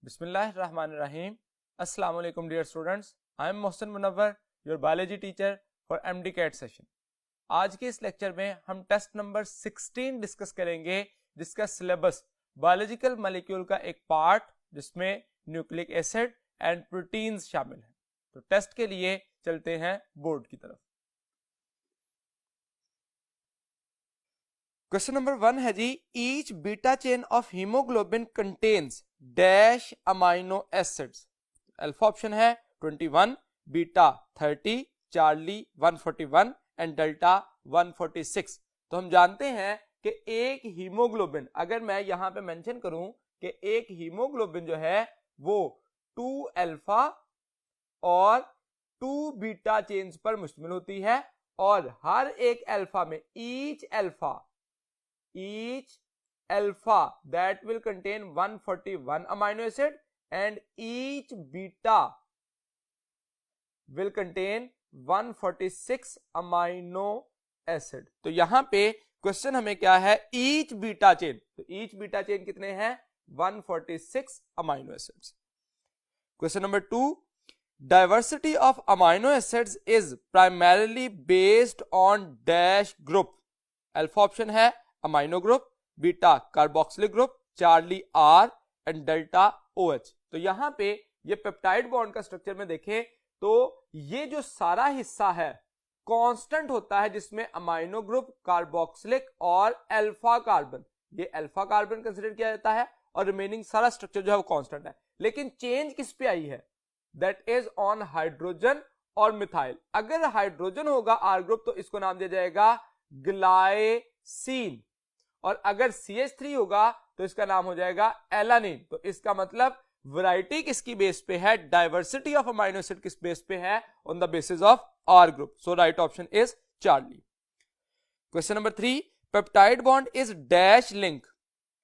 Bismillahirrahmanirrahim. Assalamu alaikum dear students. I am Mohsin Munawwar, your biology teacher for MD CAT session. आज के इस lecture में हम test number 16 discuss करेंगे जिसका सिलेबस बायोलॉजिकल मॉलिक्यूल का एक पार्ट जिसमें न्यूक्लिक एसिड एंड प्रोटीन्स शामिल हैं। तो टेस्ट के लिए चलते हैं बोर्ड की तरफ। क्वेश्चन नंबर 1 है जी, each beta chain of haemoglobin contains dash amino acids. Alpha option है 21, बीटा 30, चार्ली 141 एंड डेल्टा 146। तो हम जानते हैं कि एक हीमोग्लोबिन, अगर मैं यहां पे मेंशन करूं कि एक हीमोग्लोबिन जो है वो 2 अल्फा और 2 बीटा चेन्स पर मुश्तमिल होती है और हर एक अल्फा में each alpha that will contain 141 amino acid and each beta will contain 146 amino acid। तो यहां पे क्वेश्चन हमें क्या है, each beta chain। तो each beta chain कितने हैं, 146 amino acids। Question number 2, diversity of amino acids is primarily based on dash group। Alpha option है amino group, beta carboxylic group, Charlie R and delta OH। तो यहां पे ये peptide bond का structure में देखें तो ये जो सारा हिस्सा है कांस्टेंट होता है जिसमें अमाइनो ग्रुप, कार्बोक्सिलिक और अल्फा कार्बन, ये अल्फा कार्बन कंसीडर किया जाता है और रिमेनिंग सारा स्ट्रक्चर जो है वो कांस्टेंट है। लेकिन चेंज किस पे आई है, दैट इज ऑन हाइड्रोजन और मिथाइल। अगर हाइड्रोजन होगा आर ग्रुप तो इसको नाम दिया जाएगा ग्लाइसिन और अगर CH3 होगा तो इसका नाम हो जाएगा एलानिन। तो इसका मतलब वैरायटी किसकी बेस पे है, डाइवर्सिटी ऑफ अमाइनो एसिड किस बेस पे है, on the basis of R group. So right option is Charlie. Question number 3, peptide bond is dash link.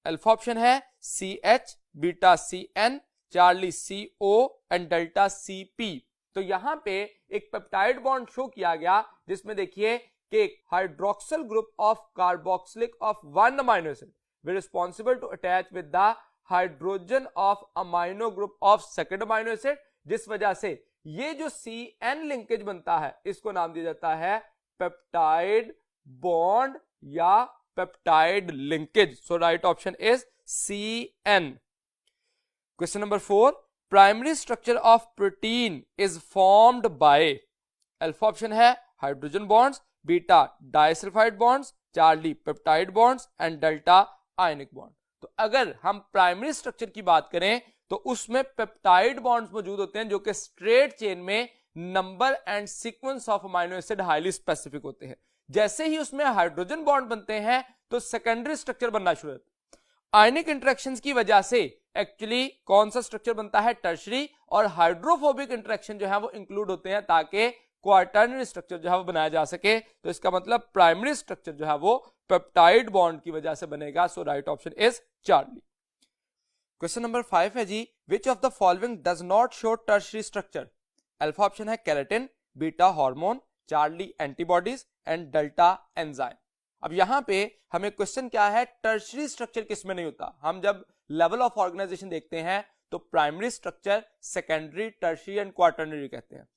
Alpha option है CH, beta CN, Charlie CO and delta CP। तो यहां पे एक peptide bond show किया गया जिसमें देखिए कि hydroxyl group of carboxylic of 1 amino acid वे responsible to attach with the hydrogen of amino group of second amino acid, जिस वजह से ये जो CN लिंकेज बनता है इसको नाम दिया जाता है पेप्टाइड बॉन्ड या peptide linkage. So right option is CN। Question number 4, primary structure of protein is formed by. Alpha option है hydrogen bonds, beta disulphide bonds, Charlie peptide bonds and delta ionic bond. तो अगर हम primary structure की बात करें तो उसमें peptide bonds मौजूद होते हैं जो कि स्ट्रेट चेन में number and sequence of amino acid highly specific होते हैं। जैसे ही उसमें हाइड्रोजन बॉन्ड बनते हैं तो सेकेंडरी स्ट्रक्चर बनना शुरू होता है। आयनिक इंटरेक्शंस की वजह से एक्चुअली कौन सा स्ट्रक्चर बनता है, टर्शरी, और हाइड्रोफोबिक इंटरेक्शन जो है वो इंक्लूड होते हैं ताकि क्वार्टरनरी स्ट्रक्चर जो है वो बनाया जा सके। तो इसका मतलब प्राइमरी स्ट्रक्चर जो है वो पेप्टाइड बॉन्ड की वजह से बनेगा। So right option is Charlie. Question number 5 है जी, which of the following does not show tertiary structure. Alpha option है keratin, beta hormone, Charlie antibodies and delta enzyme. अब यहां पे हमें क्वेश्चन क्या है, टर्शरी स्ट्रक्चर किसमें नहीं होता। हम जब लेवल ऑफ ऑर्गेनाइजेशन देखते हैं तो primary structure, secondary, tertiary and quaternary कहते हैं।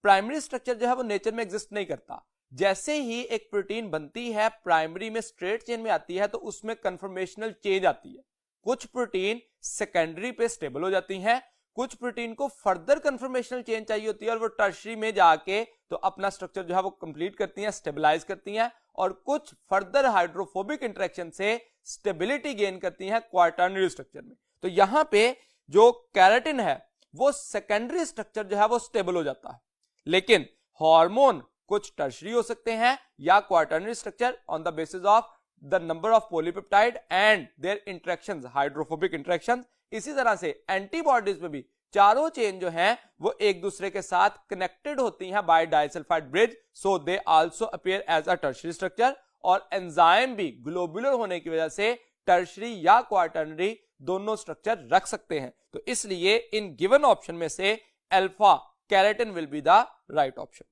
प्राइमरी स्ट्रक्चर जो है वो नेचर में एग्जिस्ट नहीं करता। जैसे ही एक प्रोटीन बनती है प्राइमरी में स्ट्रेट चेन में आती है तो उसमें कन्फर्मेशनल चेंज आती है। कुछ प्रोटीन सेकेंडरी पे स्टेबल हो जाती हैं, कुछ प्रोटीन को फर्दर कन्फर्मेशनल चेंज चाहिए होती है और वो टर्शरी में जाके तो अपना स्ट्रक्चर जो है वो कंप्लीट करती हैं, स्टेबलाइज करती हैं, और कुछ फर्दर हाइड्रोफोबिक इंटरेक्शन से स्टेबिलिटी गेन करती हैं क्वार्टरनरी स्ट्रक्चर में। तो यहां पे जो केराटिन है वो सेकेंडरी स्ट्रक्चर जो है वो स्टेबल हो जाता है, लेकिन हार्मोन कुछ टर्शरी हो सकते हैं या quaternary structure on the basis of the number of polypeptide and their interactions, hydrophobic interactions. इसी तरह से एंटीबॉडीज में भी चारों चेन जो हैं वो एक दूसरे के साथ कनेक्टेड होती हैं by disulphide bridge, so they also appear as a tertiary structure. और एंजाइम भी ग्लोबुलर होने की वजह से टर्शरी या क्वार्टरनरी दोनों स्ट्रक्चर रख सकते हैं। तो इसलिए इन गिवन ऑप्शन में से alpha keratin will be the right option.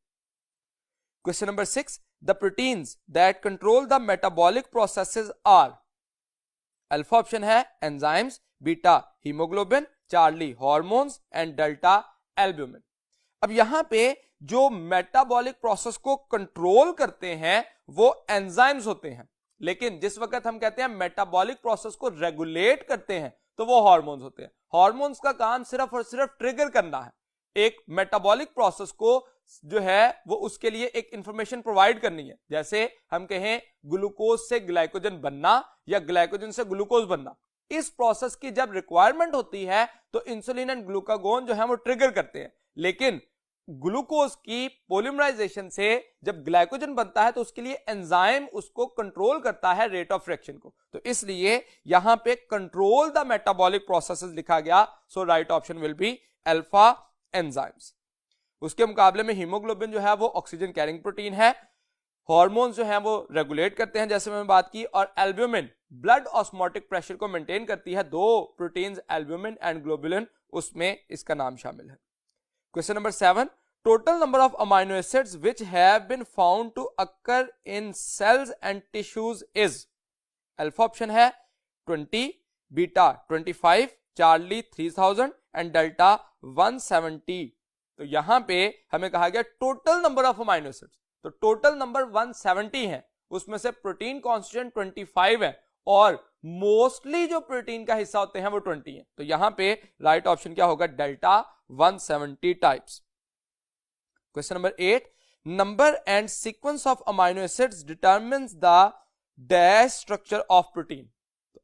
Question number 6, the proteins that control the metabolic processes are। Alpha option है enzymes, beta haemoglobin, Charlie hormones and delta albumin. अब यहां पे जो मेटाबॉलिक प्रोसेस को control करते हैं वो एंजाइम्स होते हैं, लेकिन जिस वक्त हम कहते हैं मेटाबॉलिक प्रोसेस को रेगुलेट करते हैं तो वो हार्मोन्स होते हैं। हार्मोन्स का काम सिर्फ और सिर्फ ट्रिगर करना है, एक मेटाबॉलिक प्रोसेस को जो है वो उसके लिए एक इंफॉर्मेशन प्रोवाइड करनी है। जैसे हम कहें ग्लूकोज से ग्लाइकोजन बनना या ग्लाइकोजन से ग्लूकोज बनना, इस प्रोसेस की जब रिक्वायरमेंट होती है तो इंसुलिन एंड ग्लूकागोन जो है वो ट्रिगर करते हैं, लेकिन ग्लूकोज की पॉलीमराइजेशन से जब ग्लाइकोजन बनता है तो उसके लिए एंजाइम उसको कंट्रोल करता है रेट ऑफ रिएक्शन को, तो इसलिए यहां पे कंट्रोल द मेटाबॉलिक प्रोसेसेस लिखा गया। So right option will be alpha enzymes. उसके मुकाबले में हीमोग्लोबिन जो है वो ऑक्सीजन कैरिंग प्रोटीन है, हार्मोन्स जो है वो रेगुलेट करते हैं जैसे मैंने बात की, और एल्ब्यूमिन ब्लड ऑस्मोटिक प्रेशर को मेंटेन करती है। दो प्रोटीन्स एल्ब्यूमिन एंड ग्लोबुलिन, उसमें इसका नाम शामिल है। Question number 7, total number of amino acids which have been found to occur in cells and tissues is. Alpha option है 20, बीटा 25, चार्ली 3000 एंड डेल्टा 170। तो यहां पे हमें कहा गया total number of amino acids, तो टोटल नंबर 170 है, उसमें से प्रोटीन कॉन्स्टिट्यूएंट 25 है और मोस्टली जो प्रोटीन का हिस्सा होते हैं वो 20 है। तो यहां पे राइट ऑप्शन क्या होगा, delta 170 types. Question number 8, number and sequence of amino acids determines the dash structure of protein.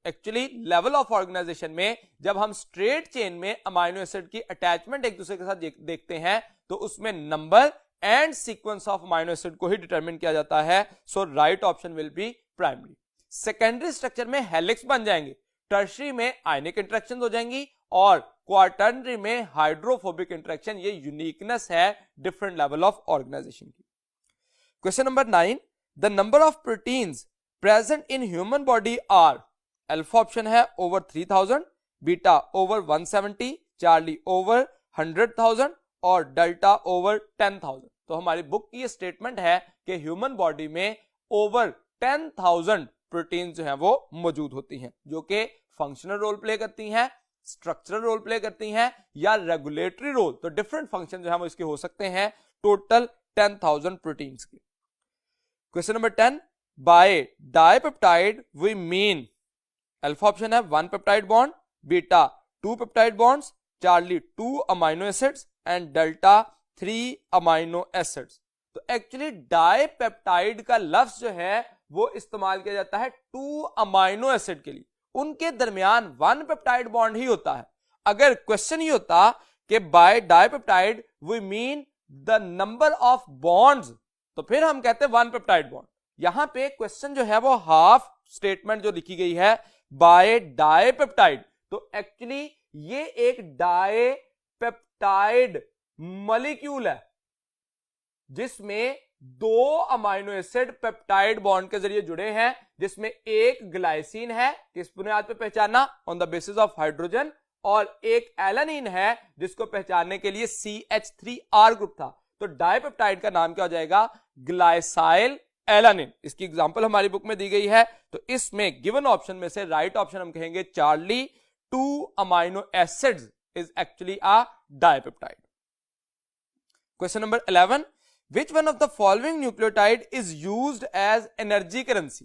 Actually level of organisation में जब हम स्ट्रेट चेन में अमाइनो एसिड की अटैचमेंट एक दूसरे के साथ देखते हैं तो उसमें number and sequence of amino acid को ही डिटरमिन किया जाता है। So right option will be primary. Secondary structure में हेलिक्स बन जाएंगे, टर्शरी में आयनिक इंटरेक्शन हो जाएंगी और क्वार्टरनरी में हाइड्रोफोबिक इंटरेक्शन। ये यूनिकनेस है डिफरेंट लेवल ऑफ ऑर्गेनाइजेशन की। Question number 9, the number of proteins present in human body are. Alpha option है over 3000, beta over 170, Charlie over 100,000 और डेल्टा ओवर 10,000। तो हमारी बुक की ये स्टेटमेंट है कि ह्यूमन बॉडी में ओवर 10,000 प्रोटीन जो है वो मौजूद होती हैं, जो कि फंक्शनल रोल प्ले करती हैं, स्ट्रक्चरल रोल प्ले करती हैं या रेगुलेटरी रोल। तो डिफरेंट फंक्शन जो है वो इसके हो सकते हैं। टोटल 10,000 प्रोटीन्स के। Question number 10, by dipeptide we mean. Alpha option है 1 peptide bond, beta 2 peptide bonds, Charlie 2 amino acids and delta 3 amino acids. तो एक्चुअली डाइपेप्टाइड का लफ्ज जो है वो इस्तेमाल किया जाता है 2 अमाइनो एसिड के लिए, उनके दरमियान 1 पेप्टाइड बॉन्ड ही होता है। अगर क्वेश्चन ही होता कि by dipeptide we mean the number of bonds, तो फिर हम कहते हैं 1 पेप्टाइड बॉन्ड। यहां पे क्वेश्चन जो है वो हाफ स्टेटमेंट जो लिखी गई है बाय डाइपेप्टाइड, तो एक्चुअली ये एक डाइपेप्टाइड मॉलिक्यूल है जिसमें 2 अमाइनो एसिड पेप्टाइड बॉन्ड के जरिए जुड़े हैं, जिसमें एक ग्लाइसिन है, किस बुनियाद पे पहचाना, on the basis of hydrogen, और एक एलानिन है जिसको पहचानने के लिए CH3R ग्रुप था। तो डाइपेप्टाइड का नाम क्या हो जाएगा, ग्लाइसाइल एलानिन। इसकी एग्जांपल हमारी बुक में दी गई है। तो इसमें गिवन ऑप्शन में से राइट ऑप्शन हम कहेंगे Charlie 2 amino acids is actually a dipeptide. Question number 11, which one of the following nucleotide is used as energy currency?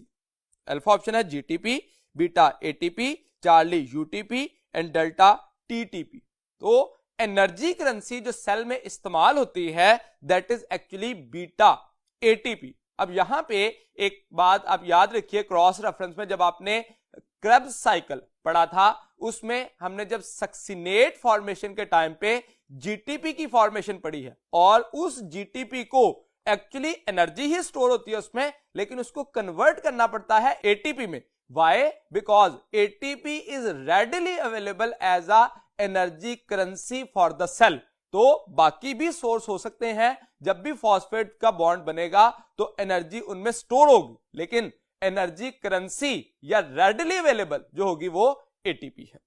Alpha option है GTP, beta ATP, Charlie UTP and delta TTP। तो energy currency जो cell में इस्तेमाल होती है that is actually beta ATP। अब यहां पे एक बात आप याद रखिए, क्रॉस रेफरेंस में जब आपने क्रेब्स साइकिल पढ़ा था उसमें हमने जब सक्सिनेट फॉर्मेशन के टाइम पे जीटीपी की फॉर्मेशन पड़ी है और उस जीटीपी को एक्चुअली एनर्जी ही स्टोर होती है उसमें, लेकिन उसको कन्वर्ट करना पड़ता है एटीपी में। Why? Because ATP is readily available as a energy currency for the cell. तो बाकी भी सोर्स हो सकते हैं, जब भी फॉस्फेट का बॉन्ड बनेगा तो एनर्जी उनमें स्टोर होगी, लेकिन एनर्जी करेंसी या रेडिली अवेलेबल जो होगी वो एटीपी है।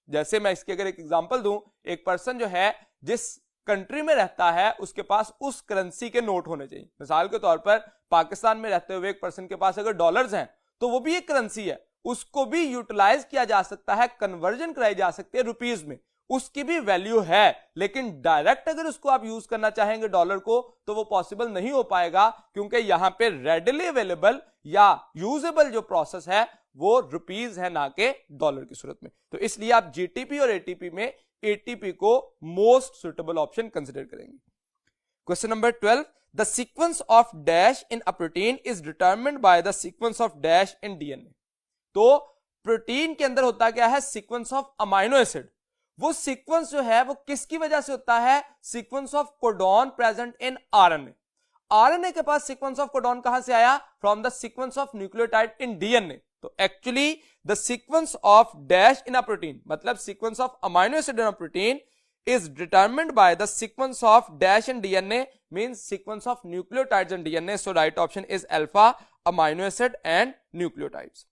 जैसे मैं इसकी अगर एक एग्जांपल दूं, एक पर्सन जो है जिस कंट्री में रहता है उसके पास उस करेंसी के नोट होने चाहिए। मिसाल के तौर पर पाकिस्तान में रहते हुए एक पर्सन के पास अगर डॉलर्स हैं तो वो भी एक करेंसी है, उसको भी यूटिलाइज किया जा सकता है, कन्वर्जन कराई जा सकती है रुपीज में, उसकी भी वैल्यू है, लेकिन डायरेक्ट अगर उसको आप यूज करना चाहेंगे डॉलर को तो वो पॉसिबल नहीं हो पाएगा, क्योंकि यहां पे रेडिली अवेलेबल या यूजेबल जो प्रोसेस है वो रुपीज है, ना के डॉलर की सूरत में। तो इसलिए आप जीटीपी और एटीपी में एटीपी को मोस्ट सुटेबल ऑप्शन कंसिडर करेंगे। Question number 12, the sequence of dash in a protein is determined by the sequence of dash in DNA. तो प्रोटीन के अंदर होता क्या है, सीक्वेंस ऑफ अमाइनो एसिड। वो सीक्वेंस जो है वो किसकी वजह से होता है, sequence of codon present in RNA. RNA के पास सीक्वेंस ऑफ कोडॉन कहां से आया, from the sequence of nucleotide in DNA. तो actually the sequence of dash in a protein, मतलब sequence of amino acid in a protein is determined by the sequence of dash in DNA, means sequence of nucleotides in DNA. So right option is alpha, amino acid and nucleotides.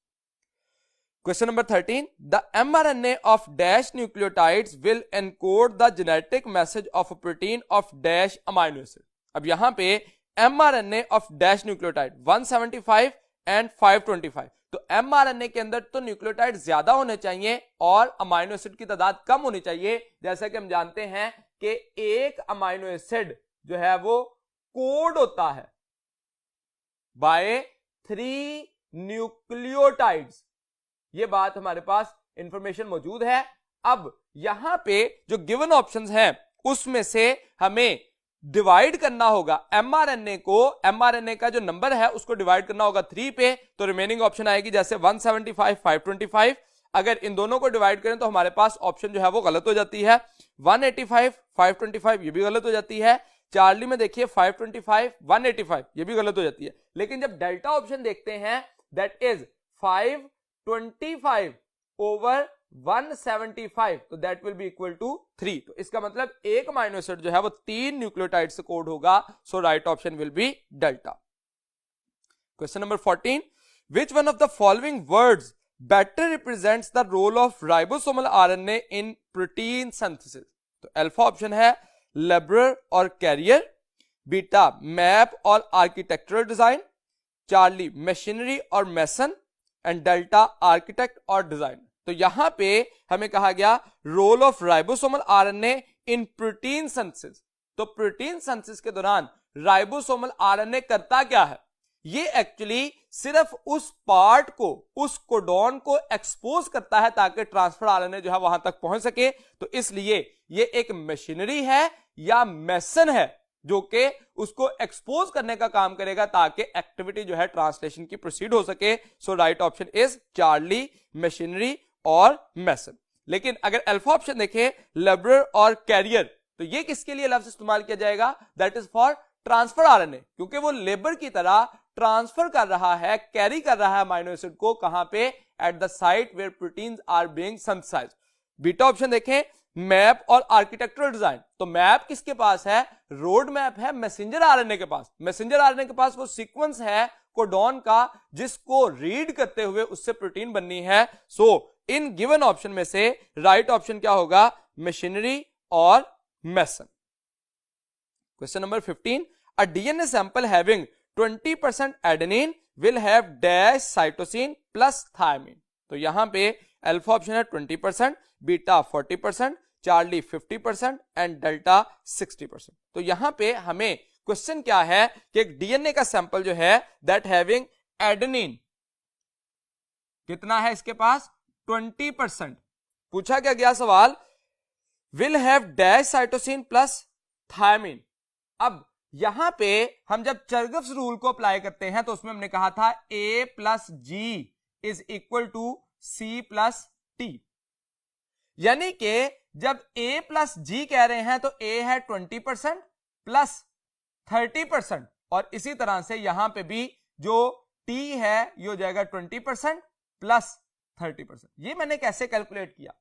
Question number 13, the mRNA of dash nucleotides will encode the genetic message of a protein of dash amino acid. अब यहां पे mRNA of dash nucleotide 175 and 525, तो mRNA के अंदर तो nucleotide ज्यादा होने चाहिए और अमाइनो एसिड की तादाद कम होनी चाहिए। जैसा कि हम जानते हैं कि एक अमाइनो एसिड जो है वो कोड होता है बाय 3 न्यूक्लियोटाइड्स। ये बात हमारे पास इंफॉर्मेशन मौजूद है। अब यहां पे जो गिवन ऑप्शंस हैं उसमें से हमें डिवाइड करना होगा एमआरएनए को, एमआरएनए का जो नंबर है उसको डिवाइड करना होगा 3 पे, तो रिमेनिंग ऑप्शन आएगी जैसे 175 525। अगर इन दोनों को डिवाइड करें तो हमारे पास ऑप्शन जो है वो गलत हो जाती है, 185 525 ये भी गलत हो जाती है, चार्ली में देखिए 525 185 ये भी गलत हो जाती है। लेकिन जब डेल्टा ऑप्शन देखते हैं दैट इज 525 ओवर 175, तो that will be equal to 3। तो इसका मतलब एक अमाइनो एसिड जो है वो 3 न्यूक्लियोटाइड से कोड होगा। So right option will be delta. Question number 14, which one of the following words better represents the role of ribosomal RNA in protein synthesis. तो अल्फा ऑप्शन है लेबरर और carrier, beta map और architectural design, Charlie machinery और mason, and delta architect और design. तो यहां पे हमें कहा गया role of ribosomal RNA in protein synthesis. तो प्रोटीन सिंथेसिस के दौरान राइबोसोमल आरएनए करता क्या है, ये एक्चुअली सिर्फ उस पार्ट को, उस कोडॉन को एक्सपोज करता है ताकि ट्रांसफर आरएनए जो है वहां तक पहुंच सके। तो इसलिए ये एक मशीनरी है या मेसन है जो कि उसको एक्सपोज करने का काम करेगा ताकि एक्टिविटी जो है ट्रांसलेशन की प्रोसीड हो सके। So right option is Charlie, machinery और मेसन। लेकिन अगर अल्फा ऑप्शन देखें लेबरर और कैरियर, तो ये किसके लिए लफ्ज इस्तेमाल किया जाएगा, that is for transfer RNA, क्योंकि वो लेबर की तरह ट्रांसफर कर रहा है, कैरी कर रहा है अमाइनो एसिड को, कहां पे, at the site where proteins are being synthesised. Beta option देखें मैप और आर्किटेक्चरल डिजाइन, तो मैप किसके पास है, रोड मैप है मैसेंजर आरएनए के पास। मैसेंजर आरएनए के पास वो सीक्वेंस है कोडॉन का जिसको रीड करते हुए उससे प्रोटीन बननी है। सो इन गिवन ऑप्शन में से राइट ऑप्शन क्या होगा, मशीनरी और mason. Question number 15, a DNA sample having 20% adenine will have dash cytosine plus thymine. तो यहां पे अल्फा ऑप्शन है 20%, बीटा 40%, चार्ली 50% एंड डेल्टा 60%। तो यहां पे हमें क्वेश्चन क्या है कि एक डीएनए का सैंपल जो है दैट हैविंग एडेनिन कितना है इसके पास, 20%। पूछा क्या गया सवाल, will have dash cytosine plus thymine. अब यहां पे हम जब चरगफ्स रूल को अप्लाई करते हैं तो उसमें हमने कहा था A plus G is equal to C plus T, यानी कि जब A प्लस जी कह रहे हैं तो A है 20% प्लस 30%, और इसी तरह से यहां पे भी जो T है ये हो जाएगा 20% प्लस 30%। ये मैंने कैसे कैलकुलेट किया,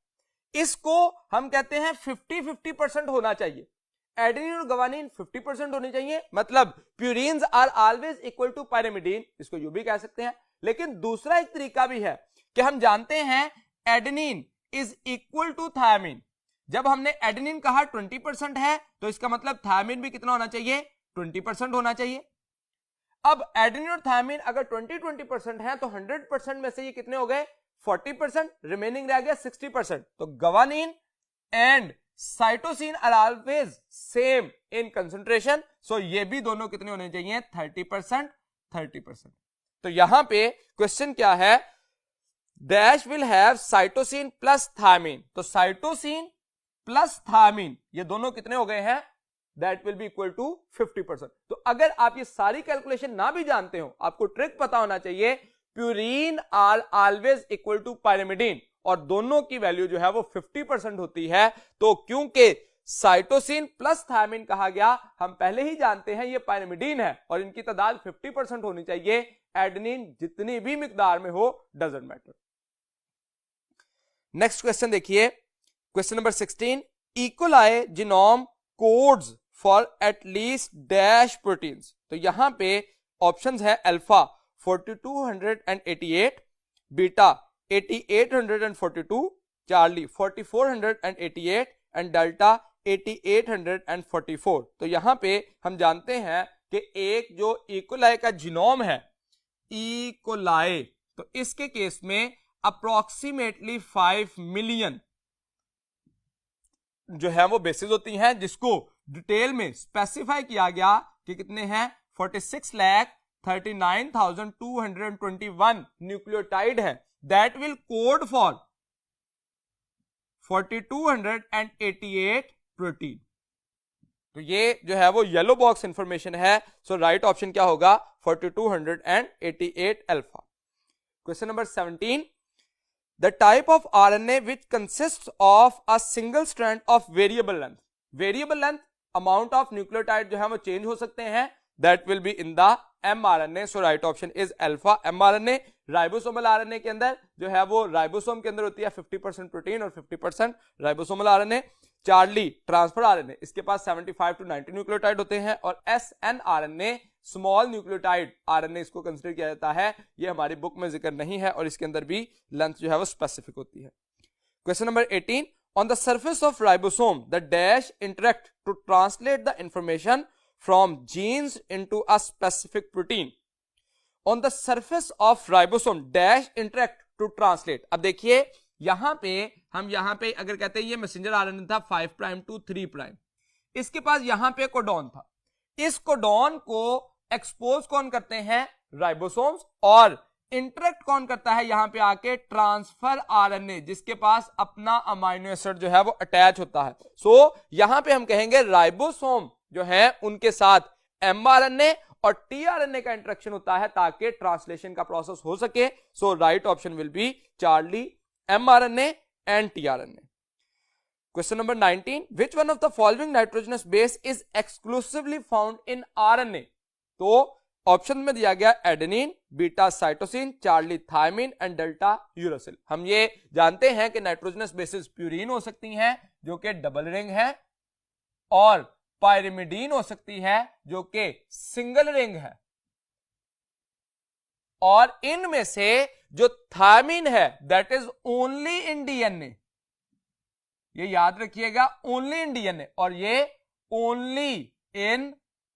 इसको हम कहते हैं 50-50% होना चाहिए। एडेनिन और गवानीन 50% होनी चाहिए, मतलब purines are always equal to pyrimidine, इसको यू भी कह सकते हैं। लेकिन दूसरा एक तरीका भी है कि हम जानते हैं adenine is equal to thymine. जब हमने एडेनिन कहा 20% है तो इसका मतलब थायमिन भी कितना होना चाहिए, 20% होना चाहिए। अब एडेनिन और थायमिन अगर 20-20% है तो 100% में से ये कितने हो गए, 40%, रिमेनिंग रह गया 60%। तो guanine and cytosine are always same in concentration, so ये भी दोनों कितने होने चाहिए? 30%, 30%। तो यहां पे क्वेश्चन क्या है? Dash will have cytosine plus thymine, तो साइटोसिन प्लस थायमीन ये दोनों कितने हो गए हैं? That will be equal to 50%। तो अगर आप ये सारी कैलकुलेशन ना भी जानते हो, आपको ट्रिक पता होना चाहिए, purine are always equal to pyrimidine, और दोनों की वैल्यू जो है वो 50% होती है। तो क्योंकि साइटोसिन प्लस थायमीन कहा गया, हम पहले ही जानते हैं ये पायरिमिडीन है और इनकी तादाद 50% होनी चाहिए। एडेनिन जितनी भी मिकदार में हो, डजंट मैटर। नेक्स्ट क्वेश्चन देखिए, question number 16, E coli genome codes for at least dash proteins. तो यहां पे ऑप्शंस है alpha 4288, beta 8842, Charlie 4488 and delta 8844। तो यहां पे हम जानते हैं कि एक जो इकोलाई का जीनोम है, इकोलाई, तो इसके केस में अप्रोक्सीमेटली 5 मिलियन जो है वो बेसिस होती हैं, जिसको डिटेल में स्पेसिफाई किया गया कि कितने हैं? 46,39,221 न्यूक्लियोटाइड है that will code for 4288 protein. तो ये जो है वो येलो बॉक्स इंफॉर्मेशन है। सो राइट ऑप्शन क्या होगा? 4288 alpha. Question number 17, the type of RNA which consists of a single strand of variable length, variable length amount of nucleotide जो है वो चेंज हो सकते हैं, that will be in the mRNA, so right option is alpha mRNA। Ribosomal RNA के अंदर जो है वो राइबोसोम के अंदर होती है 50% प्रोटीन और 50% ribosomal RNA. Charlie transfer RNA, इसके पास 75 to 90 न्यूक्लियोटाइड होते हैं, और एसएनआरएनए स्मॉल न्यूक्लियोटाइड आरएनए इसको कंसीडर किया जाता है। ये हमारी बुक में जिक्र नहीं है और इसके अंदर भी लेंथ जो है वो स्पेसिफिक होती है। Question number 18, on the surface of ribosome the dash interact to translate the information from genes into a specific protein. On the surface of ribosome dash interact to translate. अब देखिए यहां पे हम यहां पे अगर कहते हैं ये मैसेंजर आरएनए था 5 प्राइम टू 3 प्राइम, इसके पास यहां पे कोडॉन था, इस कोडॉन को एक्सपोज कौन करते हैं? राइबोसोम्स, और इंटरेक्ट कौन करता है यहां पे आके? ट्रांसफर आरएनए, जिसके पास अपना अमाइनो एसिड जो है वो अटैच होता है। सो यहां पे हम कहेंगे राइबोसोम जो है उनके साथ एमआरएनए और टीआरएनए का इंटरेक्शन होता है ताकि ट्रांसलेशन का प्रोसेस हो सके। So right option will be Charlie, mRNA and tRNA। Question number 19, which one of the following nitrogenous base is exclusively found in RNA? तो ऑप्शन में दिया गया adenine, beta cytosine, Charlie thymine and delta uracil. हम ये जानते हैं कि nitrogenous bases purine हो सकती हैं जो कि डबल रिंग है, और पायरिमिडीन हो सकती है जो कि सिंगल रिंग है, और इनमें से जो थायमीन है that is only in DNA, ये याद रखिएगा, ओनली इन डीएनए, और ये ओनली इन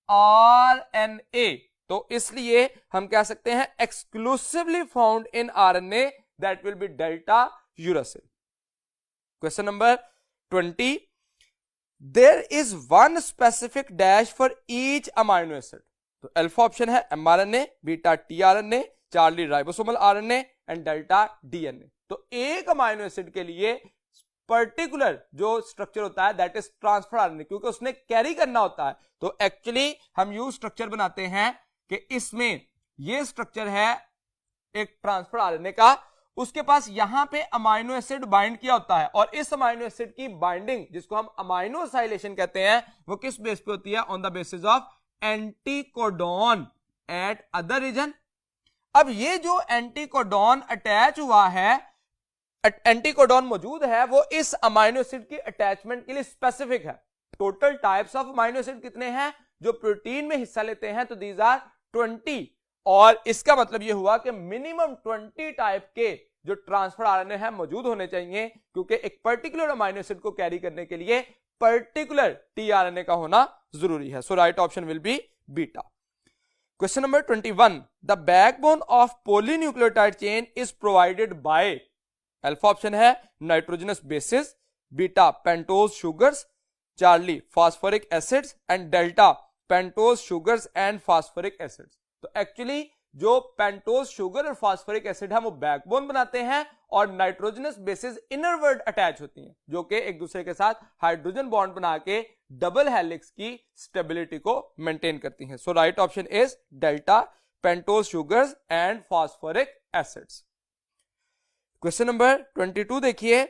आरएनए। तो इसलिए हम कह सकते हैं exclusively found in RNA, that will be delta uracil. Question number 20, there is one specific dash for each amino acid. तो अल्फा ऑप्शन है mRNA, beta tRNA, Charlie ribosomal RNA and delta DNA. तो एक amino acid के लिए particular जो structure होता है that is transfer RNA, क्योंकि उसने कैरी करना होता है। तो एक्चुअली हम यूज स्ट्रक्चर बनाते हैं कि इसमें ये स्ट्रक्चर है एक ट्रांसफर आरएनए का, उसके पास यहां पे अमाइनो एसिड बाइंड किया होता है, और इस अमाइनो एसिड की बाइंडिंग जिसको हम अमाइनो साइलेशन कहते हैं वो किस बेस पे होती है? On the basis of anticodon at other region. अब ये जो एंटीकोडॉन अटैच हुआ है, एंटीकोडॉन मौजूद है, वो इस अमाइनो एसिड की अटैचमेंट के लिए स्पेसिफिक है। Total types of amino acid कितने हैं जो प्रोटीन में हिस्सा लेते हैं? तो दीज आर 20, और इसका मतलब ये हुआ कि मिनिमम 20 टाइप के जो ट्रांसफर आरएनए है मौजूद होने चाहिए, क्योंकि एक पर्टिकुलर अमाइनो एसिड को कैरी करने के लिए पर्टिकुलर टीआरएनए का होना जरूरी है। So right option will be beta. Question number 21, the backbone of polynucleotide chain is provided by. Alpha option है nitrogenous bases, beta pentose sugars, Charlie phosphoric acids and delta pentose sugars and phosphoric acids. तो actually जो pentose sugar और phosphoric acid है वो backbone बनाते हैं और nitrogenous bases inner word attach होती हैं जो कि एक दूसरे के साथ हाइड्रोजन बॉन्ड बना के डबल हेलिक्स की स्टेबिलिटी को मेंटेन करती हैं। So right option is delta pentose sugars and phosphoric acids. Question number 22 देखिए,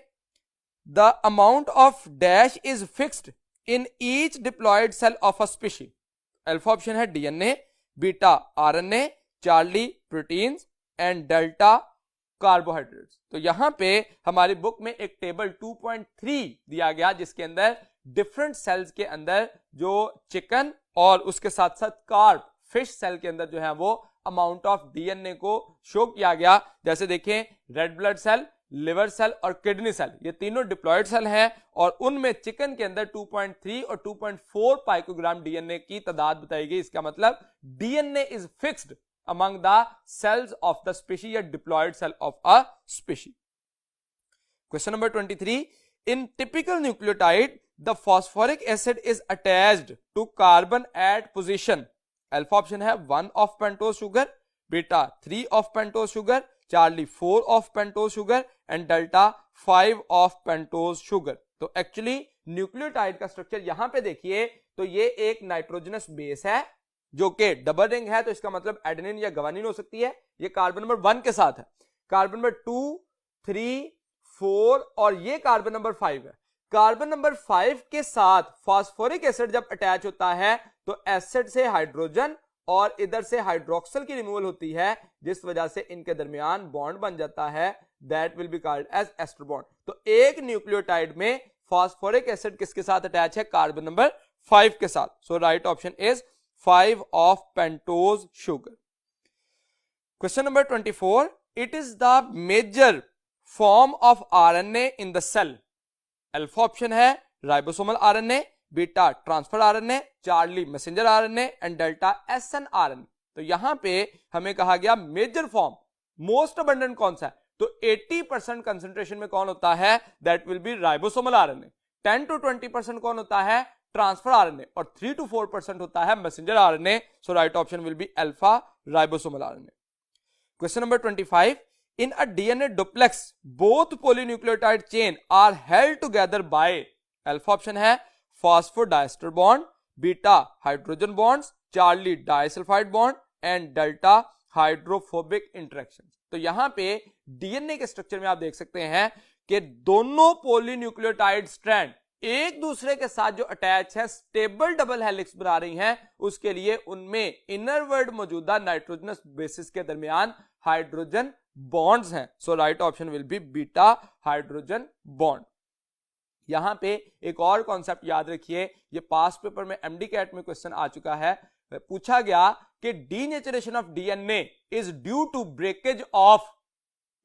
the amount of dash is fixed in each diploid cell of a species. Alpha option है DNA, beta RNA, Charlie proteins and delta carbohydrates. तो यहां पे हमारी book में एक table 2.3 दिया गया जिसके अंदर डिफरेंट सेल्स के अंदर जो चिकन और उसके साथ साथ कार्ब फिश सेल के अंदर जो है वो अमाउंट ऑफ डीएनए को शो किया गया। जैसे देखें red blood cell, liver cell और किडनी सेल, ये तीनों डिप्लॉयड सेल हैं और उनमें चिकन के अंदर 2.3 और 2.4 पाइकोग्राम डीएनए की तादाद बताई गई। इसका मतलब DNA is fixed among the cells of the species या diploid cell of a species. Question number 23. In typical nucleotide, the phosphoric acid is attached to carbon at position. Alpha option है 1 of pentose sugar, beta 3 of pentose sugar, charlie 4 of pentose sugar and delta 5 of pentose sugar. तो actually nucleotide का structure यहां पे देखिए तो ये एक nitrogenous base है जो कि डबल रिंग है, तो इसका मतलब एडेनिन या गवानीन हो सकती है। ये कार्बन नंबर 1 के साथ है, कार्बन नंबर 2, 3, 4 और ये कार्बन नंबर 5 है। कार्बन नंबर 5 के साथ फास्फोरिक एसिड जब अटैच होता है तो एसिड से हाइड्रोजन और इधर से हाइड्रोक्सिल की रिमूवल होती है जिस वजह से इनके दरमियान बॉन्ड बन जाता है, that will be called as ester bond. तो एक न्यूक्लियोटाइड में फास्फोरिक एसिड किसके साथ अटैच है? कार्बन नंबर 5 के साथ। So right option is 5 of pentose sugar. Question number 24. It is the major form of RNA in the cell. Alpha option है ribosomal RNA, beta transfer RNA, charlie messenger RNA and delta snRNA. तो यहां पे हमें कहा गया major form most abundant कौन सा है? तो 80% कंसेंट्रेशन में कौन होता है? दैट विल बी राइबोसोमल आरएनए। 10 to 20% कौन होता है? Transfer RNA. और 3 to 4% होता है messenger RNA. So right option will be alpha ribosomal RNA. Question number 25. In a DNA duplex both polynucleotide chain are held together by. Alpha option है phosphodiester bond, beta hydrogen bonds, Charlie disulphide bond and delta hydrophobic interaction. तो यहां पे DNA के structure में आप देख सकते हैं कि दोनों पॉलीन्यूक्लियोटाइड स्ट्रैंड एक दूसरे के साथ जो अटैच है स्टेबल डबल हेलिक्स बना रही हैं, उसके लिए उनमें इनर वर्ड मौजूदा नाइट्रोजनस बेसिस के दरमियान हाइड्रोजन बॉन्ड्स हैं। So right option will be beta hydrogen bond. यहां पे एक और कॉन्सेप्ट याद रखिए, ये पास्ट पेपर में एमडी कैट में क्वेश्चन आ चुका है। पूछा गया कि denaturation of DNA is due to breakage of,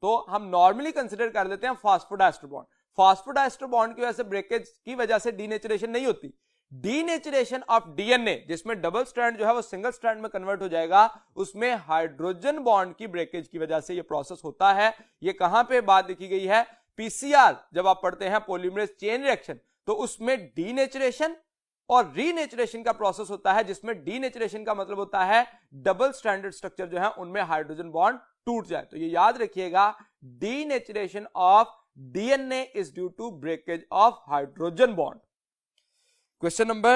तो हम नॉर्मली कंसीडर कर लेते हैं फास्फोडाइस्टर बॉन्ड। फास्फोडाइस्टर बॉन्ड की वजह से ब्रेकेज की वजह से डीनेचरेशन नहीं होती। डीनेचरेशन ऑफ डीएनए जिसमें डबल स्ट्रैंड जो है वो सिंगल स्ट्रैंड में कन्वर्ट हो जाएगा, उसमें हाइड्रोजन बॉन्ड की ब्रेकेज की वजह से ये प्रोसेस होता है। ये कहां पे बात लिखी गई है? पीसीआर जब आप पढ़ते हैं पॉलीमरेज चेन रिएक्शन, तो उसमें डीनेचरेशन और रीनेचरेशन का प्रोसेस होता है, जिसमें डीनेचरेशन का मतलब होता है डबल स्ट्रैंडेड स्ट्रक्चर जो है उनमें हाइड्रोजन बॉन्ड टूट जाए। तो ये याद रखिएगा, denaturation of DNA is due to breakage of hydrogen bond. Question number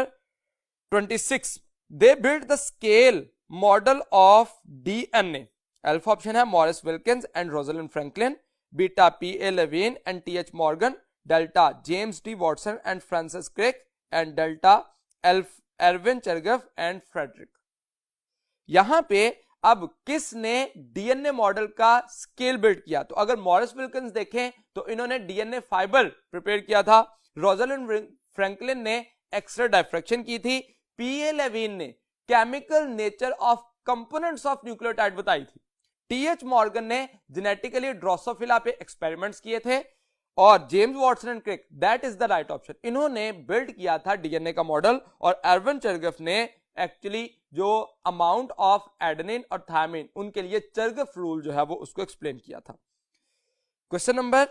26. They built the scale model of DNA. Alpha option है Morris Wilkins and Rosalind Franklin, beta P.A. Levine and T.H. Morgan, delta James D. Watson and Francis Crick and delta Erwin Chergaff and Frederick. यहां पे अब किसने DNA model का scale build किया? तो अगर Morris Wilkins देखें तो इन्होंने डीएनए फाइबर प्रिपेयर किया था, रोजालिंड फ्रैंकलिन ने एक्सरे डायफ्रैक्शन की थी, पीए लेविन ने chemical nature of components of nucleotide बताई थी, टीएच मॉर्गन ने जेनेटिकली ड्रोसोफिला पे एक्सपेरिमेंट्स किए थे और James Watson and Crick, that is the right option, इन्होंने बिल्ड किया था डीएनए का मॉडल। और एर्विन चर्गफ ने एक्चुअली जो अमाउंट ऑफ एडेनिन और थायमिन उनके लिए चर्गफ रूल जो है वो उसको एक्सप्लेन किया था। Question number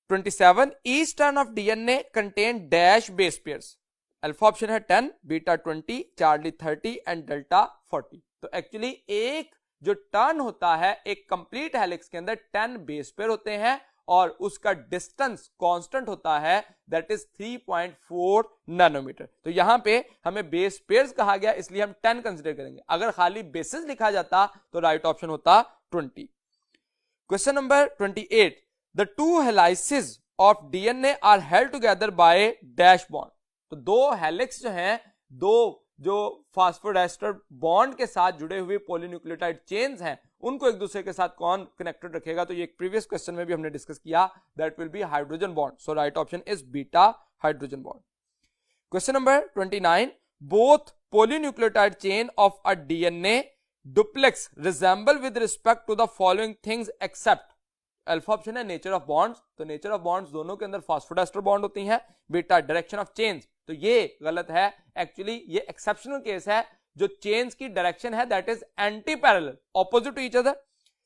27, each turn off DNA contain dash base pairs. Alpha option है 10, बीटा 20, चार्ली 30 एंड डेल्टा 40। तो एक्चुअली एक जो टर्न होता है एक कंप्लीट हेलिक्स के अंदर 10 बेस पेयर होते हैं और उसका डिस्टेंस कांस्टेंट होता है, दैट इज 3.4 नैनोमीटर। तो यहां पे हमें बेस पेयर्स कहा गया इसलिए हम 10 कंसीडर करेंगे। अगर खाली बेसिस लिखा जाता तो राइट ऑप्शन होता 20। Question number 28, the two helices of DNA are held together by dash bond. तो दो हेलिक्स जो हैं, दो जो फास्फोडाइस्टर बॉन्ड के साथ जुड़े हुए पॉलीन्यूक्लियोटाइड चेन्स हैं, उनको एक दूसरे के साथ कौन कनेक्टेड रखेगा? तो ये एक प्रीवियस क्वेश्चन में भी हमने डिस्कस किया, that will be hydrogen bond. So right option is beta hydrogen bond. Question number 29, both polynucleotide chain of a DNA duplex resemble with respect to the following things except. Alpha option है nature of bonds, तो nature of bonds दोनों के अंदर phosphodiester bond होती हैं। Beta direction of chains, तो ये गलत है, एक्चुअली ये एक्सेप्शनल केस है, जो चेन्स की डायरेक्शन है that is antiparallel, opposite to each other.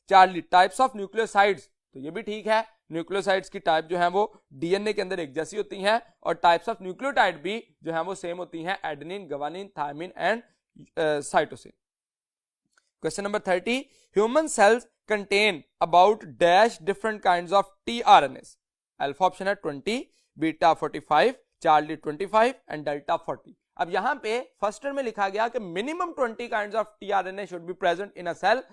Charlie, types of nucleosides, तो ये भी ठीक है, न्यूक्लियोसाइड्स की टाइप जो है वो डीएनए के अंदर एक जैसी होती हैं और टाइप्स ऑफ न्यूक्लियोटाइड भी जो है वो सेम होती हैं, adenine, guanine, thymine and cytosine. Question number 30, human cells contain about dash different kinds of tRNAs. Alpha option है 20, बीटा 45, चार्ली 25 एंड डेल्टा 40। अब यहां पे फर्स्ट में लिखा गया कि minimum 20 kinds of tRNA should be present in a cell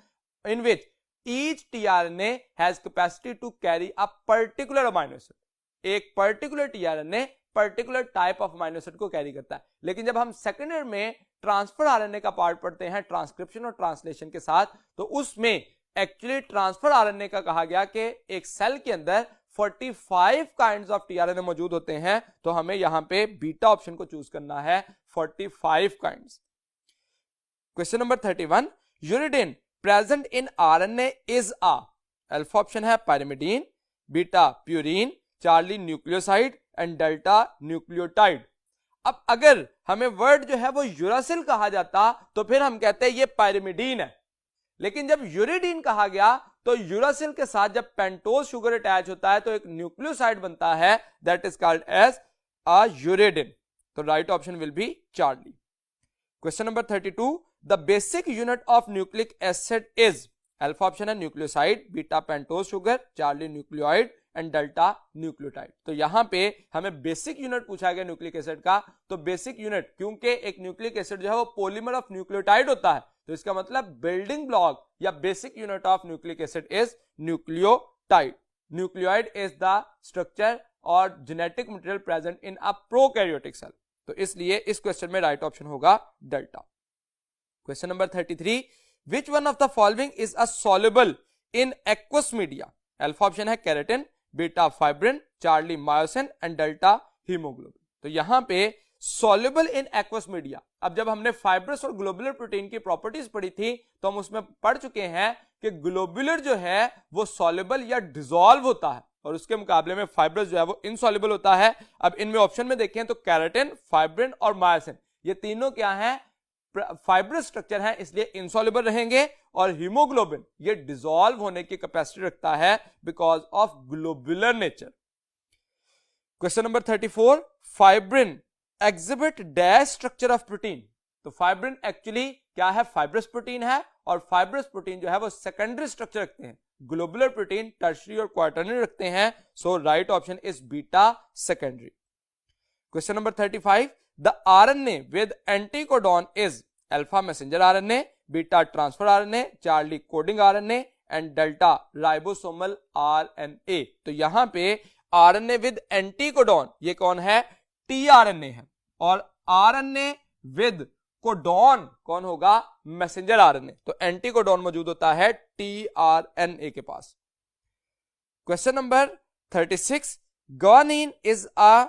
in which each tRNA has capacity to carry a particular amino acid. एक particular tRNA particular type of amino acid को carry करता है। लेकिन जब हम सेकेंड ईयर में transfer RNA का part पढ़ते हैं ट्रांसक्रिप्शन और ट्रांसलेशन के साथ, तो उसमें एक्चुअली ट्रांसफर आरएनए का कहा गया कि एक सेल के अंदर 45 काइंड्स ऑफ टीआरएनए मौजूद होते हैं, तो हमें यहां पे बीटा ऑप्शन को चूज करना है, 45 kinds. Question number 31, uridine present in RNA is a. Alpha option है pyrimidine, beta purine, Charlie nucleoside and delta nucleotide. अब अगर हमें वर्ड जो है वो यूरासिल कहा जाता तो फिर हम कहते हैं ये पायरिमिडीन है, लेकिन जब यूरिडीन कहा गया तो यूरासिल के साथ जब पेंटोज शुगर अटैच होता है तो एक न्यूक्लियोसाइड बनता है, that is called as a uridine. तो right option will be Charlie. Question number 32, the basic unit of nucleic acid is. Alpha option है nucleoside, beta pentose sugar, Charlie nucleoid and delta nucleotide. तो यहां पे हमें basic unit पूछा गया nucleic acid का, तो बेसिक यूनिट, क्योंकि एक न्यूक्लिक एसिड जो है वो पॉलीमर ऑफ न्यूक्लियोटाइड होता है, तो इसका मतलब बिल्डिंग ब्लॉक या basic unit of nucleic acid is nucleotide. Nucleoid is the structure और genetic material present in a prokaryotic cell, तो इसलिए इस क्वेश्चन में राइट ऑप्शन होगा delta. Question number 33, which one of the following is a soluble in aqueous media. Alpha option है keratin, beta fibrin, Charlie myosin and delta haemoglobin. तो यहां पे soluble in aqueous media, अब जब हमने fibrous और globular protein की properties पढ़ी थी तो हम उसमें पढ़ चुके हैं कि ग्लोबुलर जो है वो सॉल्युबल या डिसॉल्व होता है और उसके मुकाबले में फाइब्रस जो है वो इनसॉल्युबल होता है। अब इनमें ऑप्शन में देखें तो केराटिन, फाइब्रिन और मायोसिन, ये तीनों क्या हैं? फाइब्रस स्ट्रक्चर है, इसलिए इनसॉल्युबल रहेंगे, और हीमोग्लोबिन ये डिसॉल्व होने की कैपेसिटी रखता है because of globular nature. Question number 34, fibrin exhibit dash structure of protein. तो फाइब्रिन एक्चुअली क्या है? फाइब्रस प्रोटीन है, और फाइब्रस प्रोटीन जो है वो सेकेंडरी स्ट्रक्चर रखते हैं, ग्लोबुलर प्रोटीन टर्शियरी और क्वार्टरनरी रखते हैं। So right option is beta secondary. Question number 35, the RNA with anticodon is. Alpha messenger RNA, beta transfer RNA, Charlie coding RNA and delta ribosomal RNA. तो यहां पे RNA with anticodon ये कौन है? TRNA है, और आरएनए विद कोडॉन कौन होगा? Messenger RNA. तो एंटीकोडॉन मौजूद होता है टीआरएनए के पास। Question number 36, guanine is a.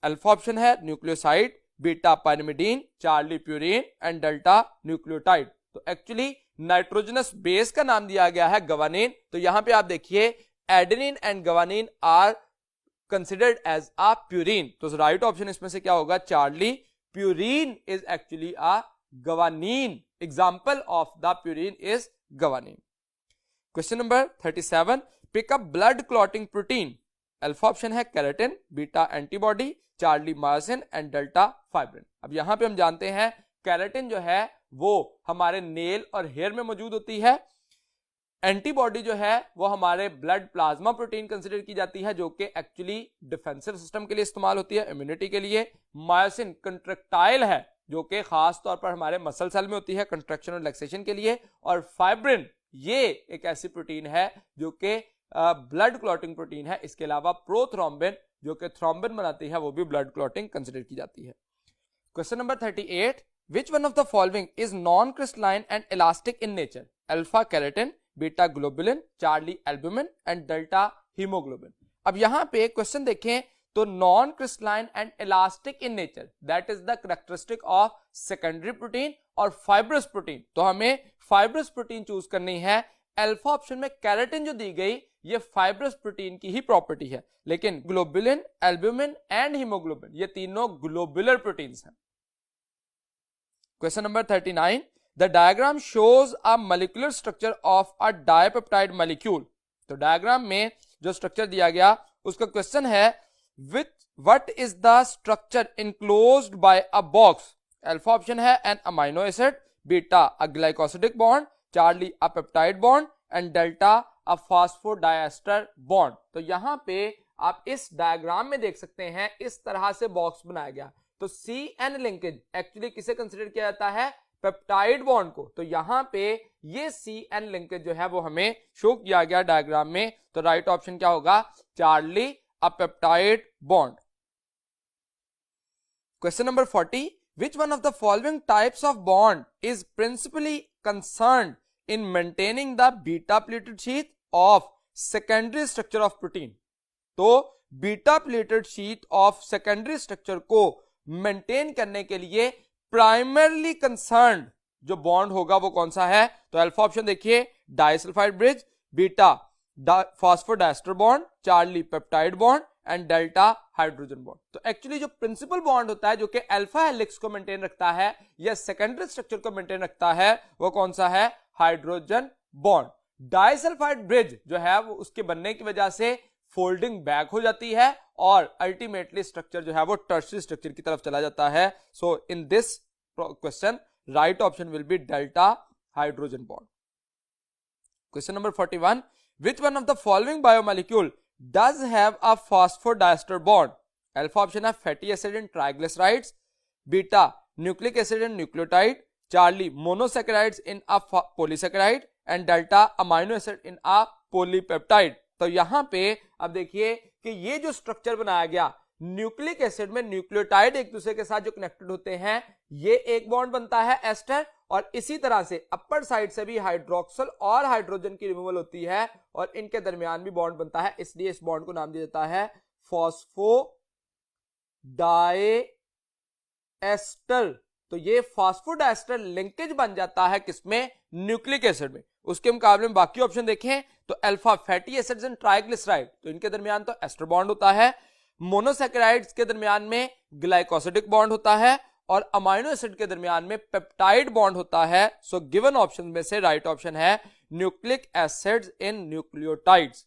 Alpha option है nucleoside, beta pyrimidine, Charlie purine and delta nucleotide. तो एक्चुअली नाइट्रोजनस बेस का नाम दिया गया है ग्वानिन। तो यहां पे आप देखिए adenine and guanine are considered as a purine, तो राइट ऑप्शन इसमें से क्या होगा? Charlie. Purine is actually a guanine, example of the purine is guanine. Question number 37, pick up blood clotting protein? Alpha option है keratin, beta antibody, Charlie myosin and delta fibrin. अब यहां पे हम जानते हैं केराटिन जो है वो हमारे नेल और हेयर में मौजूद होती है, एंटीबॉडी जो है वो हमारे ब्लड प्लाज्मा प्रोटीन कंसीडर की जाती है जो कि एक्चुअली डिफेंसिव सिस्टम के लिए इस्तेमाल होती है, इम्यूनिटी के लिए। मायोसिन कंट्रैक्टाइल है जो कि खास तौर पर हमारे मसल सेल में होती है कंट्रैक्शन और रिलैक्सेशन के लिए। और फाइब्रिन ये एक ऐसी प्रोटीन है जो कि ब्लड क्लॉटिंग प्रोटीन है। इसके अलावा प्रोथ्रोम्बिन जो कि थ्रोम्बिन बनाती है वो भी ब्लड क्लॉटिंग कंसीडर की जाती है। Question number 38, which one of the following is non crystalline and elastic in nature? Alpha keratin, beta globulin, Charlie albumin and delta haemoglobin. अब यहां पे क्वेश्चन देखें तो non crystalline and elastic in nature, that is the characteristic of secondary protein और fibrous protein. तो हमें fibrous protein choose करनी है। अल्फा ऑप्शन में केराटिन जो दी गई ये फाइब्रस प्रोटीन की ही प्रॉपर्टी है, लेकिन ग्लोबुलिन, एल्बुमिन एंड हीमोग्लोबिन ये तीनों ग्लोबुलर प्रोटीन्स हैं। Question number 39, the diagram shows a molecular structure of a dipeptide molecule। तो डायग्राम में जो स्ट्रक्चर दिया गया उसका क्वेश्चन है what is the structure enclosed by a box? Alpha option है an amino acid, beta a glycosidic bond, Charlie a peptide bond and delta a phosphodiester bond. तो यहां पे आप इस डायग्राम में देख सकते हैं इस तरह से बॉक्स बनाया गया। तो सी एन लिंकेज एक्चुअली किसे कंसिडर किया जाता है? पेप्टाइड बॉन्ड को। तो यहां पे ये सी एन लिंकेज जो है वो हमें शो किया गया डायग्राम में। तो राइट ऑप्शन क्या होगा? Charlie a peptide bond. Question number 40, which one of the following types of bond is principally concerned in maintaining the beta pleated sheath of secondary structure of protein? तो beta pleated sheet of secondary structure को maintain करने के लिए primarily concern जो bond होगा वो कौन सा है? तो अल्फा ऑप्शन देखिए disulphide bridge, beta phosphodiester bond, Charlie peptide bond and delta hydrogen bond. तो एक्चुअली जो प्रिंसिपल बॉन्ड होता है जो कि अल्फा हेलिक्स को मेंटेन रखता है या सेकेंडरी स्ट्रक्चर को मेंटेन रखता है वो कौन सा है? Hydrogen bond. डाइसल्फाइड ब्रिज जो है वो उसके बनने की वजह से फोल्डिंग बैक हो जाती है और अल्टीमेटली स्ट्रक्चर जो है वो टर्शियरी स्ट्रक्चर की तरफ चला जाता है। So in this question right option will be delta hydrogen bond. Question number 41, which one of the following biomolecule does have a phosphodiester bond? Alpha option है fatty acid in triglycerides, beta nucleic acid in nucleotide, Charlie monosaccharides in a polysaccharide and delta amino acid in a polypeptide. तो यहां पे अब देखिए कि ये जो structure बनाया गया न्यूक्लिक एसिड में न्यूक्लियोटाइड एक दूसरे के साथ जो कनेक्टेड होते हैं ये एक बॉन्ड बनता है एस्टर, और इसी तरह से अपर साइड से भी हाइड्रोक्सल और हाइड्रोजन की रिमूवल होती है और इनके दरमियान भी बॉन्ड बनता है, इसलिए इस बॉन्ड को नाम दिया जाता है फॉस्फोडाइएस्टर। तो ये फॉस्फोडाइएस्टर लिंकेज बन जाता है किसमें? न्यूक्लिक एसिड में। उसके मुकाबले में बाकी ऑप्शन देखें तो alpha fatty acids and triglyceride तो इनके दरमियान तो एस्टर बॉन्ड होता है, मोनोसैकेराइड्स के दरमियान में ग्लाइकोसिडिक बॉन्ड होता है और अमाइनो एसिड के दरमियान में पेप्टाइड बॉन्ड होता है। सो गिवन ऑप्शन में से राइट ऑप्शन है nucleic acids in nucleotides.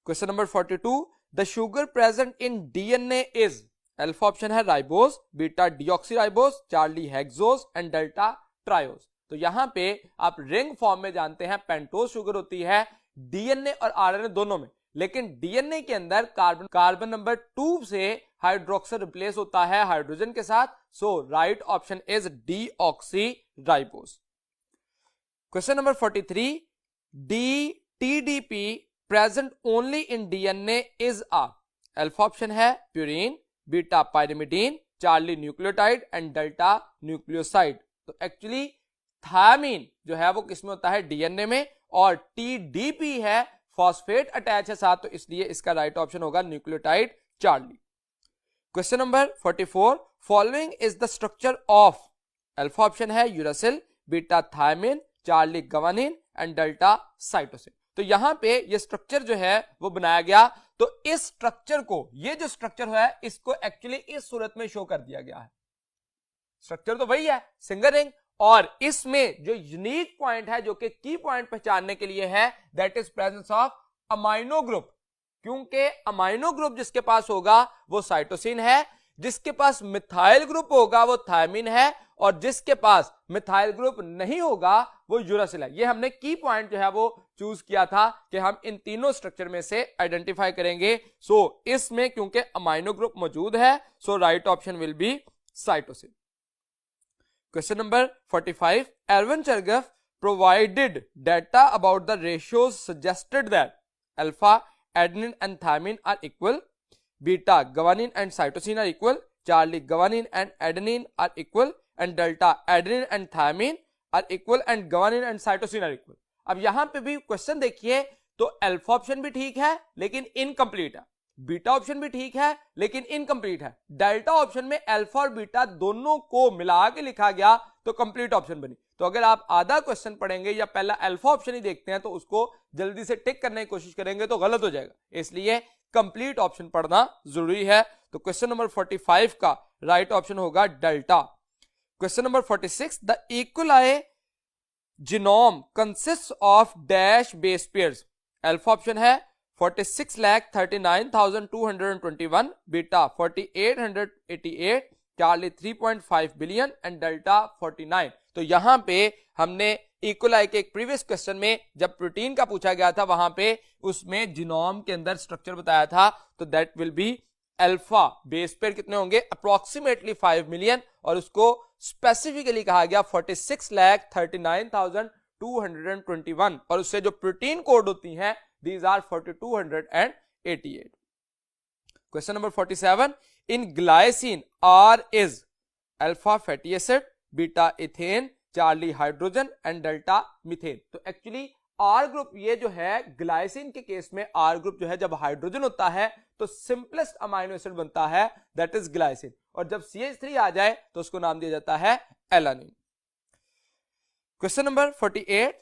Question number 42, the sugar present in DNA is? Alpha option है ribose, beta deoxyribose, Charlie hexose and delta triose. तो यहां पे आप रिंग फॉर्म में जानते हैं पेंटोज शुगर होती है डीएनए और आरएनए दोनों में, लेकिन डीएनए के अंदर कार्बन नंबर 2 से हाइड्रोक्सिल रिप्लेस होता है हाइड्रोजन के साथ। So right option is deoxyribose. Question number 43, TDP present only in DNA is a? Alpha option है purine, beta pyrimidine, Charlie nucleotide and delta nucleoside. तो एक्चुअली थायमीन जो है वो किसमें होता है? डीएनए में, और टीडीपी है फॉस्फेट अटैच है साथ, तो इसलिए इसका राइट ऑप्शन होगा nucleotide Charlie. Question number 44, following is the structure of? Alpha option है uracil, beta thymine, Charlie guanine and delta cytosine. तो यहां पे ये स्ट्रक्चर जो है वो बनाया गया। तो इस स्ट्रक्चर को, ये जो स्ट्रक्चर है इसको एक्चुअली इस सूरत में शो कर दिया गया है। स्ट्रक्चर तो वही है सिंगल रिंग, और इसमें जो यूनिक पॉइंट है जो कि की पॉइंट पहचानने के लिए है that is presence of amino group, क्योंकि अमाइनो ग्रुप जिसके पास होगा वो साइटोसिन है, जिसके पास मिथाइल ग्रुप होगा वो थायमिन है, और जिसके पास मिथाइल ग्रुप नहीं होगा वो यूरासिल है। ये हमने की पॉइंट जो है वो चूज किया था कि हम इन तीनों स्ट्रक्चर में से आइडेंटिफाई करेंगे। सो इसमें क्योंकि अमाइनो ग्रुप मौजूद है, so right option will be cytosine. Question number 45, Alvin Chargaff provided data about the ratios suggested that alpha adenine and thymine are equal, beta guanine and cytosine are equal, Charlie guanine and adenine are equal, and delta adenine and thymine are equal, and guanine and cytosine are equal। अब यहां पे भी question देखिए तो alpha option भी ठीक है लेकिन इनकम्प्लीट है, बीटा ऑप्शन भी ठीक है लेकिन इनकम्प्लीट है, डेल्टा ऑप्शन में अल्फा और बीटा दोनों को मिला के लिखा गया तो कंप्लीट ऑप्शन बनी। तो अगर आप आधा क्वेश्चन पढ़ेंगे या पहला अल्फा ऑप्शन ही देखते हैं तो उसको जल्दी से टिक करने की कोशिश करेंगे तो गलत हो जाएगा, इसलिए कंप्लीट ऑप्शन पढ़ना जरूरी है। तो क्वेश्चन नंबर 45 का राइट ऑप्शन होगा delta. Question number 46, the E coli genome consist of dash base pairs. Alpha option है 46,39,221, beta 4888, Charlie 3.5 billion and delta 49। तो यहां पे हमने इक्वलाई के एक प्रीवियस क्वेश्चन में जब प्रोटीन का पूछा गया था वहां पे उसमें जीनोम के अंदर स्ट्रक्चर बताया था, तो that will be alpha base pair कितने होंगे अप्रोक्सीमेटली 5 मिलियन, और उसको स्पेसिफिकली कहा गया 46,39,221, और उससे जो प्रोटीन कोड होती हैं these are 4288। Question number 47, in glycine R is alpha fatty acid, beta ethane, Charlie hydrogen and delta methane. तो एक्चुअली R ग्रुप ये जो है ग्लाइसिन के केस में R ग्रुप जो है जब हाइड्रोजन होता है तो सिंपलेस्ट अमाइनो एसिड बनता है दैट इज ग्लाइसिन, और जब CH3 आ जाए तो उसको नाम दिया जाता है alanine. Question number 48,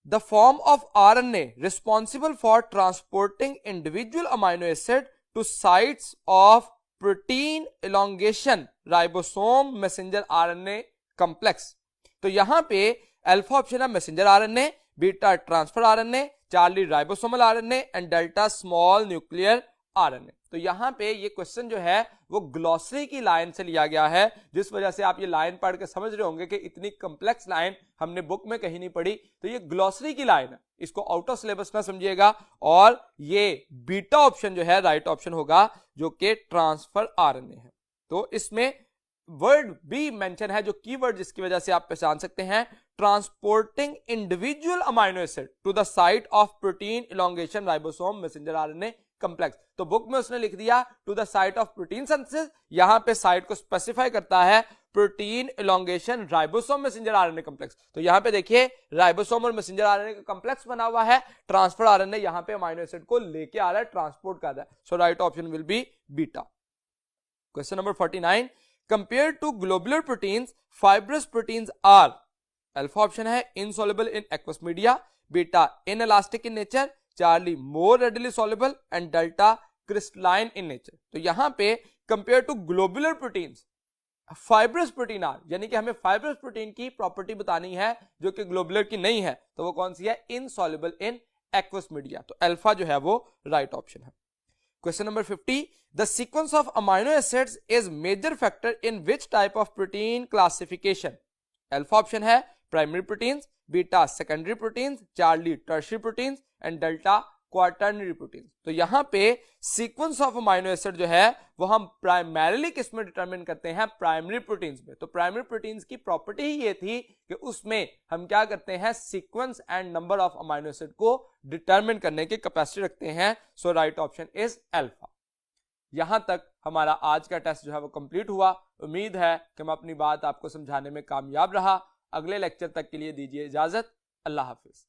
the form of RNA responsible for transporting individual amino acid to sites of protein elongation ribosome messenger RNA complex। तो यहां पे अल्फा ऑप्शन है messenger RNA, beta transfer RNA, Charlie ribosomal RNA and delta small nuclear RNA। तो यहां पे ये question जो है वो ग्लॉसरी की लाइन से लिया गया है, जिस वजह से आप ये लाइन पढ़ के समझ रहे होंगे कि इतनी कंप्लेक्स लाइन हमने बुक में कहीं नहीं पढ़ी। तो ये ग्लॉसरी की लाइन है, इसको आउट ऑफ सिलेबस ना समझिएगा, और ये बीटा ऑप्शन जो है राइट ऑप्शन होगा जो कि ट्रांसफर RNA है। तो इसमें वर्ड भी मेंशन है जो कीवर्ड जिसकी वजह से आप पहचान सकते हैं, transporting individual amino acid to the site of protein elongation ribosome messenger RNA complex. तो बुक में उसने लिख दिया to the site of protein synthesis, यहां पे साइट को स्पेसिफाई करता है protein elongation ribosome messenger RNA complex. तो यहां पे देखिए राइबोसोम और मैसेंजर RNA का कंप्लेक्स बना हुआ है, ट्रांसफर RNA यहां पे अमाइनो एसिड को लेके आ रहा है, ट्रांसपोर्ट कर रहा है। So right option will be beta. Question number 49, compared to globular proteins fibrous proteins are, alpha option है insoluble in aqueous media, beta inelastic in nature, Charlie more readily soluble and delta crystalline in nature। तो यहां पे compared to globular proteins fibrous protein are, यानी कि हमें fibrous protein की property बतानी है जो कि ग्लोबुलर की नहीं है, तो वो कौन सी है insoluble in aqueous media। तो अल्फा जो है वो राइट ऑप्शन है। Question number 50, the sequence of amino acids is major factor in which type of protein classification? Alpha option है primary proteins, beta secondary proteins, Charlie tertiary proteins and delta quaternary proteins। तो यहां पे sequence of amino acid जो है वो हम primarily किस में डिटरमिन करते हैं, primary proteins में। तो primary proteins की प्रॉपर्टी ही ये थी कि उसमें हम क्या करते हैं, sequence and number of amino acid को डिटरमिन करने की कैपेसिटी रखते हैं। So right option is alpha. यहां तक हमारा आज का टेस्ट जो है वो कंप्लीट हुआ। उम्मीद है कि मैं अपनी बात आपको समझाने में कामयाब रहा। अगले लेक्चर तक के लिए दीजिए इजाजत। अल्लाह हाफिज।